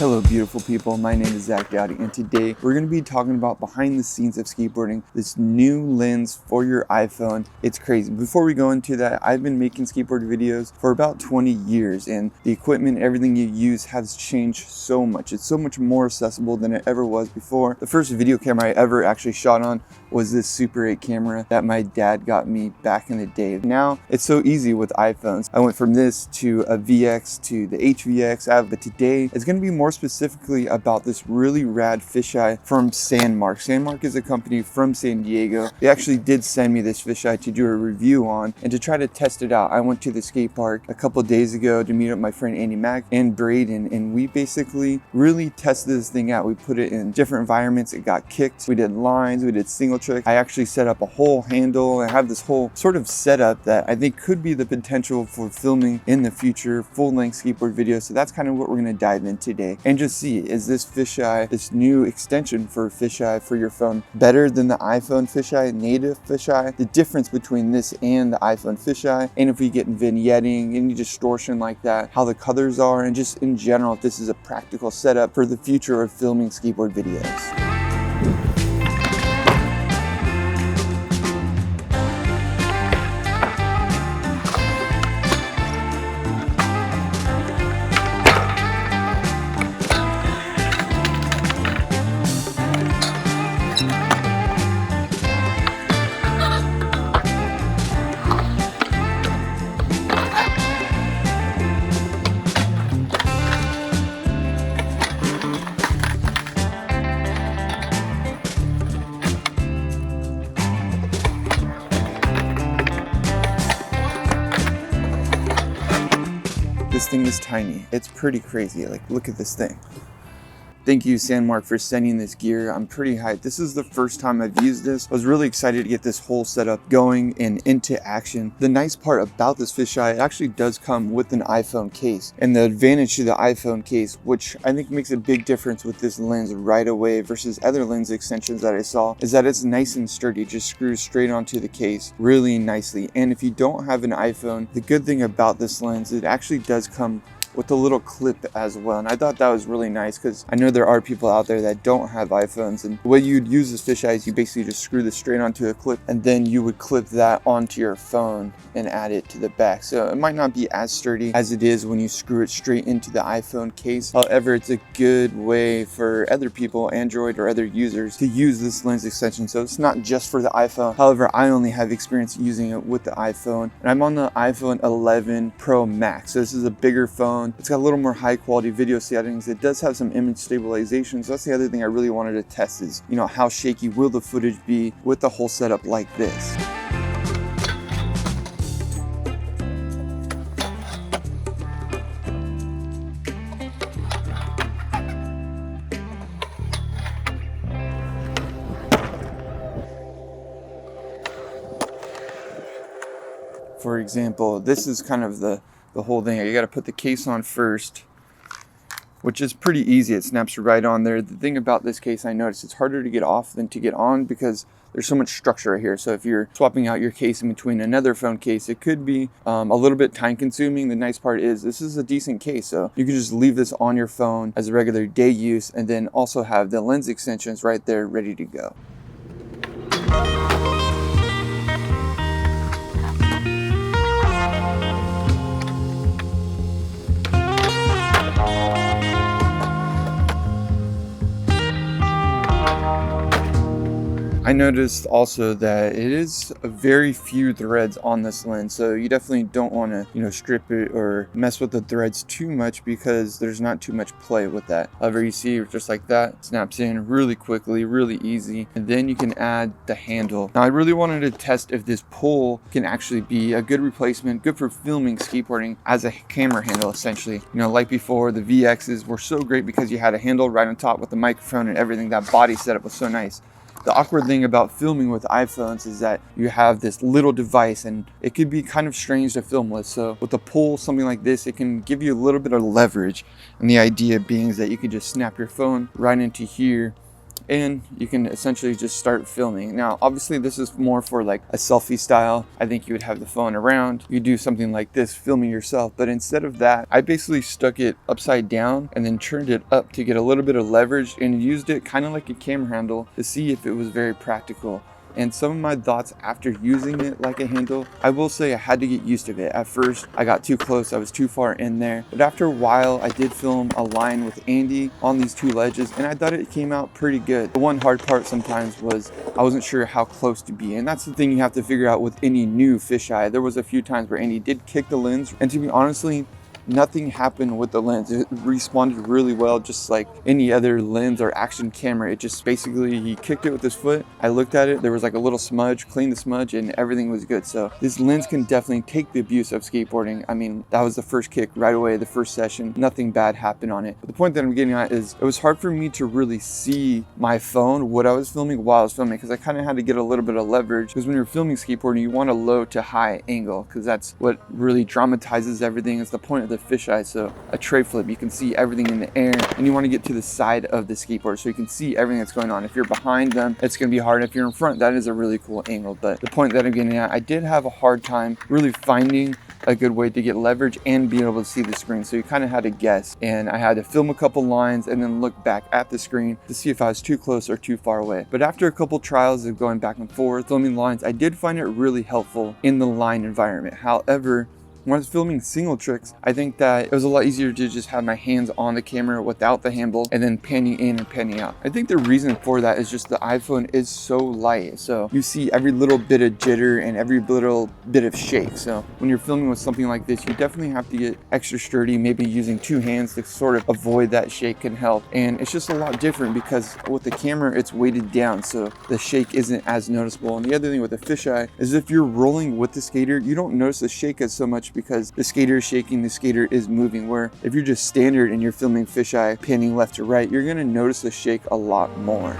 Hello beautiful people, my name is Zach Dowdy and today we're going to be talking about behind the scenes of skateboarding, this new lens for your iPhone. It's crazy. Before we go into that, I've been making skateboard videos for about 20 years and the equipment, everything you use has changed so much. It's so much more accessible than it ever was before. The first video camera I ever actually shot on was this Super 8 camera that my dad got me back in the day. Now it's so easy with iPhones. I went from this to a VX to the HVX, but today it's going to be more specifically about this really rad fisheye from Sandmark. Sandmark is a company from San Diego. They actually did send me this fisheye to do a review on and to try to test it out. I went to the skate park a couple days ago to meet up my friend Andy Mack and Braden, and we basically really tested this thing out. We put it in different environments. It got kicked. We did lines. We did single tricks. I actually set up a whole handle. I have this whole sort of setup that I think could be the potential for filming in the future full-length skateboard videos. So that's kind of what we're going to dive in today and just see, is this fisheye, this new extension for fisheye for your phone, better than the iPhone fisheye, native fisheye? The difference between this and the iPhone fisheye, and if we get vignetting, any distortion like that, how the colors are, and just in general, if this is a practical setup for the future of filming skateboard videos. This thing is tiny. It's pretty crazy. Like, look at this thing. Thank you, Sandmark, for sending this gear. I'm pretty hyped. This is the first time I've used this. I was really excited to get this whole setup going and into action. The nice part about this fisheye, it actually does come with an iPhone case. And the advantage to the iPhone case, which I think makes a big difference with this lens right away versus other lens extensions that I saw, is that it's nice and sturdy. It just screws straight onto the case really nicely. And if you don't have an iPhone, the good thing about this lens, it actually does come with a little clip as well, and I thought that was really nice because I know there are people out there that don't have iPhones, and the way you'd use this fisheye is you basically just screw this straight onto a clip and then you would clip that onto your phone and add it to the back. So it might not be as sturdy as it is when you screw it straight into the iPhone case. However, it's a good way for other people, Android or other users, to use this lens extension. So it's not just for the iPhone. However, I only have experience using it with the iPhone, and I'm on the iPhone 11 Pro Max. So this is a bigger phone. It's got a little more high quality video settings. It does have some image stabilization. So that's the other thing I really wanted to test is, you know, how shaky will the footage be with the whole setup like this. For example, this is kind of the whole thing. You got to put the case on first, which is pretty easy. It snaps right on there. The thing about this case, I noticed it's harder to get off than to get on because there's so much structure right here. So if you're swapping out your case in between another phone case, it could be a little bit time consuming. The nice part is this is a decent case, so you can just leave this on your phone as a regular day use and then also have the lens extensions right there ready to go. I noticed also that it is a very few threads on this lens, so you definitely don't want to, you know, strip it or mess with the threads too much because there's not too much play with that. However, you see just like that, snaps in really quickly, really easy, and then you can add the handle. Now I really wanted to test if this pull can actually be a good replacement, good for filming skateboarding as a camera handle essentially. You know, like before, the VXs were so great because you had a handle right on top with the microphone and everything. That body setup was so nice. The awkward thing about filming with iPhones is that you have this little device and it could be kind of strange to film with. So with a pull, something like this, it can give you a little bit of leverage. And the idea being is that you can just snap your phone right into here and you can essentially just start filming. Now, obviously this is more for like a selfie style. I think you would have the phone around, you do something like this, filming yourself. But instead of that, I basically stuck it upside down and then turned it up to get a little bit of leverage and used it kind of like a camera handle to see if it was very practical. And some of my thoughts after using it like a handle, I will say I had to get used to it. At first, I got too close, I was too far in there. But after a while, I did film a line with Andy on these two ledges, and I thought it came out pretty good. The one hard part sometimes was I wasn't sure how close to be. And that's the thing you have to figure out with any new fisheye. There was a few times where Andy did kick the lens, and to be honestly, nothing happened with the lens. It responded really well, just like any other lens or action camera. It just basically, he kicked it with his foot. I looked at it, there was like a little smudge, cleaned the smudge, and everything was good. So this lens can definitely take the abuse of skateboarding. I mean, that was the first kick right away, the first session. Nothing bad happened on it. But the point that I'm getting at is it was hard for me to really see my phone, what I was filming while I was filming, because I kind of had to get a little bit of leverage. Because when you're filming skateboarding, you want a low to high angle, because that's what really dramatizes everything. It's the point of the fisheye. So a tray flip, you can see everything in the air, and you want to get to the side of the skateboard so you can see everything that's going on. If you're behind them, it's going to be hard. If you're in front, that is a really cool angle. But the point that I'm getting at, I did have a hard time really finding a good way to get leverage and be able to see the screen. So you kind of had to guess, and I had to film a couple lines and then look back at the screen to see if I was too close or too far away. But after a couple trials of going back and forth filming lines, I did find it really helpful in the line environment. However, when I was filming single tricks, I think that it was a lot easier to just have my hands on the camera without the handle and then panning in and panning out. I think the reason for that is just the iPhone is so light. So you see every little bit of jitter and every little bit of shake. So when you're filming with something like this, you definitely have to get extra sturdy. Maybe using two hands to sort of avoid that shake can help. And it's just a lot different because with the camera, it's weighted down, so the shake isn't as noticeable. And the other thing with the fisheye is if you're rolling with the skater, you don't notice the shake as so much because the skater is shaking, the skater is moving. Where if you're just standard and you're filming fisheye panning left to right, you're gonna notice the shake a lot more.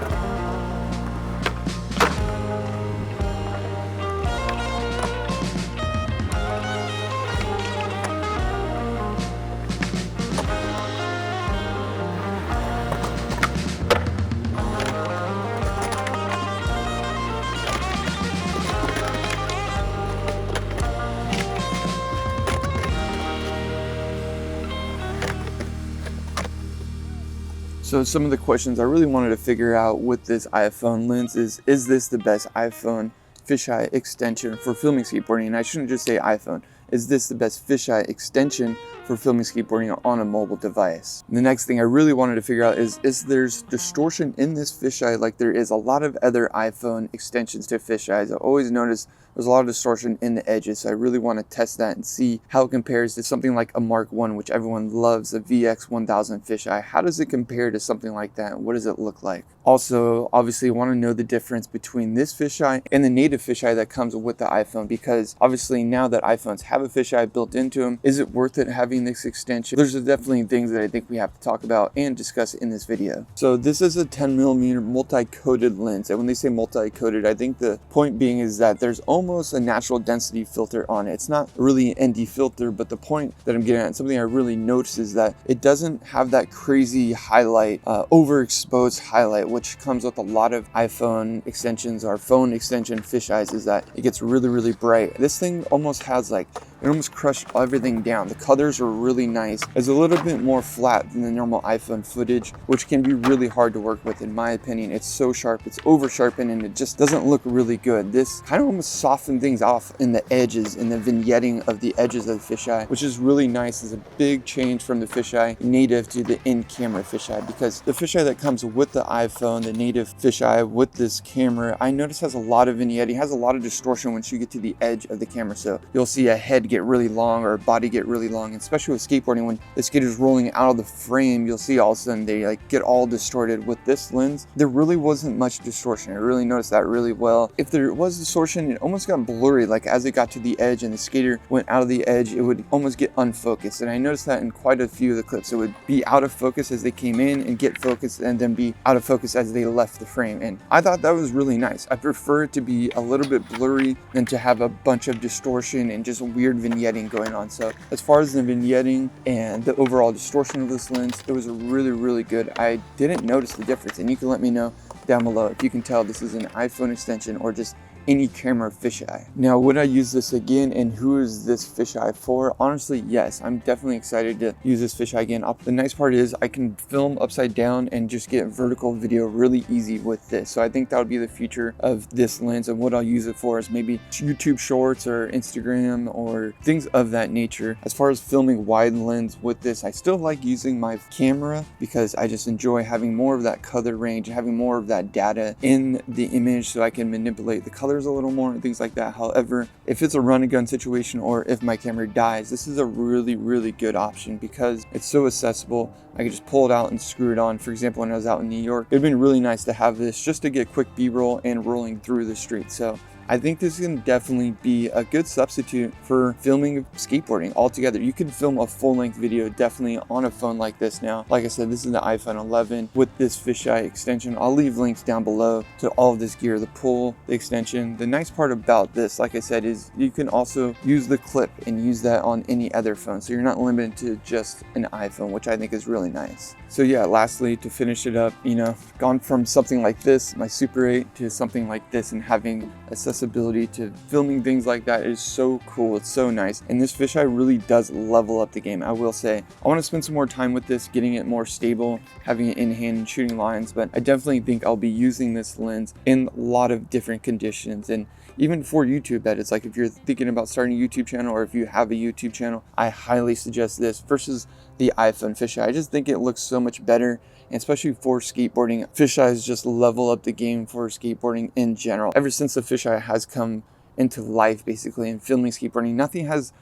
So some of the questions I really wanted to figure out with this iPhone lens is this the best iPhone fisheye extension for filming skateboarding? And I shouldn't just say iPhone. Is this the best fisheye extension for filming skateboarding on a mobile device? And the next thing I really wanted to figure out is there's distortion in this fisheye like there is a lot of other iPhone extensions to fisheyes. I always notice there's a lot of distortion in the edges, so I really want to test that and see how it compares to something like a Mark 1, which everyone loves, a VX1000 fisheye. How does it compare to something like that? What does it look like? Also, obviously, I want to know the difference between this fisheye and the native fisheye that comes with the iPhone, because obviously now that iPhones have a fisheye built into them, is it worth it having this extension? There's definitely things that I think we have to talk about and discuss in this video. So this is a 10mm multi-coated lens, and when they say multi-coated, I think the point being is that there's almost a natural density filter on it. It's not really an ND filter, but the point that I'm getting at, something I really noticed, is that it doesn't have that crazy highlight, overexposed highlight, which comes with a lot of iPhone extensions or phone extension fisheyes, is that it gets really, really bright. This thing almost has like, it almost crushed everything down. The colors are really nice. It's a little bit more flat than the normal iPhone footage, which can be really hard to work with in my opinion. It's so sharp, it's over sharpened, and it just doesn't look really good. This kind of almost softened things off in the edges, in the vignetting of the edges of the fisheye, which is really nice. It's a big change from the fisheye native to the in-camera fisheye, because the fisheye that comes with the iPhone, the native fisheye with this camera, I notice has a lot of vignetting, has a lot of distortion once you get to the edge of the camera. So you'll see a head get really long or a body get really long, and especially with skateboarding, when the skater's rolling out of the frame, you'll see all of a sudden they like get all distorted. With this lens, there really wasn't much distortion. I really noticed that really well. If there was distortion, it almost got blurry, like as it got to the edge and the skater went out of the edge, it would almost get unfocused. And I noticed that in quite a few of the clips. It would be out of focus as they came in and get focused, and then be out of focus as they left the frame. And I thought that was really nice. I prefer it to be a little bit blurry than to have a bunch of distortion and just weird vignetting going on. So as far as the vignetting and the overall distortion of this lens, it was really, really good. I didn't notice the difference, and you can let me know down below if you can tell this is an iPhone extension or just any camera fisheye. Now, would I use this again, and who is this fisheye for? Honestly, yes, I'm definitely excited to use this fisheye again. The nice part is I can film upside down and just get vertical video really easy with this. So I think that would be the future of this lens, and what I'll use it for is maybe YouTube shorts or Instagram or things of that nature. As far as filming wide lens with this, I still like using my camera because I just enjoy having more of that color range, having more of that data in the image so I can manipulate the colors a little more and things like that. However, if it's a run and gun situation or if my camera dies, this is a really good option because it's so accessible. I can just pull it out and screw it on. For example, when I was out in New York, it'd been really nice to have this just to get quick B-roll and rolling through the street. So I think this can definitely be a good substitute for filming skateboarding altogether. You can film a full-length video definitely on a phone like this now. Like I said, this is the iPhone 11 with this fisheye extension. I'll leave links down below to all of this gear, the pull, the extension. The nice part about this, like I said, is you can also use the clip and use that on any other phone. So you're not limited to just an iPhone, which I think is really nice. So yeah, lastly, to finish it up, you know, gone from something like this, my Super 8, to something like this, and having accessibility to filming things like that is so cool. It's so nice. And this fisheye really does level up the game, I will say. I want to spend some more time with this, getting it more stable, having it in hand and shooting lines, but I definitely think I'll be using this lens in a lot of different conditions. And even for YouTube, that is, like if you're thinking about starting a YouTube channel or if you have a YouTube channel, I highly suggest this versus the iPhone fisheye. I just think it looks so much better, and especially for skateboarding. Fisheyes just level up the game for skateboarding in general. Ever since the fisheye has come into life, basically, in filming skateboarding, nothing has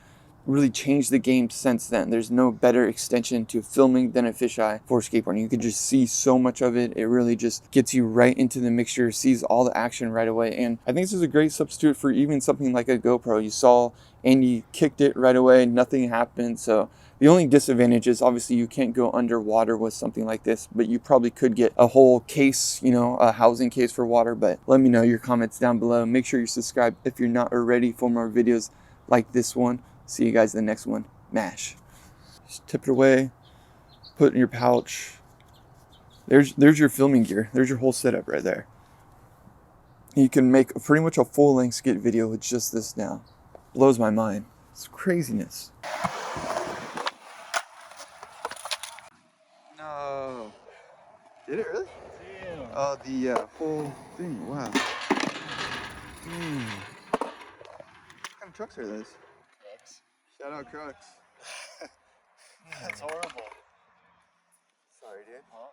really changed the game since then. There's no better extension to filming than a fisheye for skateboarding. You can just see so much of it. It really just gets you right into the mixture, sees all the action right away. And I think this is a great substitute for even something like a GoPro. You saw and you kicked it right away, nothing happened. So the only disadvantage is obviously you can't go underwater with something like this, but you probably could get a whole case, you know, a housing case for water. But let me know your comments down below. Make sure you subscribe if you're not already for more videos like this one. See you guys in the next one. Mash. Just tip it away, put it in your pouch. There's your filming gear. There's your whole setup right there. You can make pretty much a full-length skate video with just this now. Blows my mind. It's craziness. No. Did it really? Yeah. Oh, the whole thing. Wow. What kind of trucks are those? Trucks. Shout out trucks. That's horrible. Sorry, dude. Huh?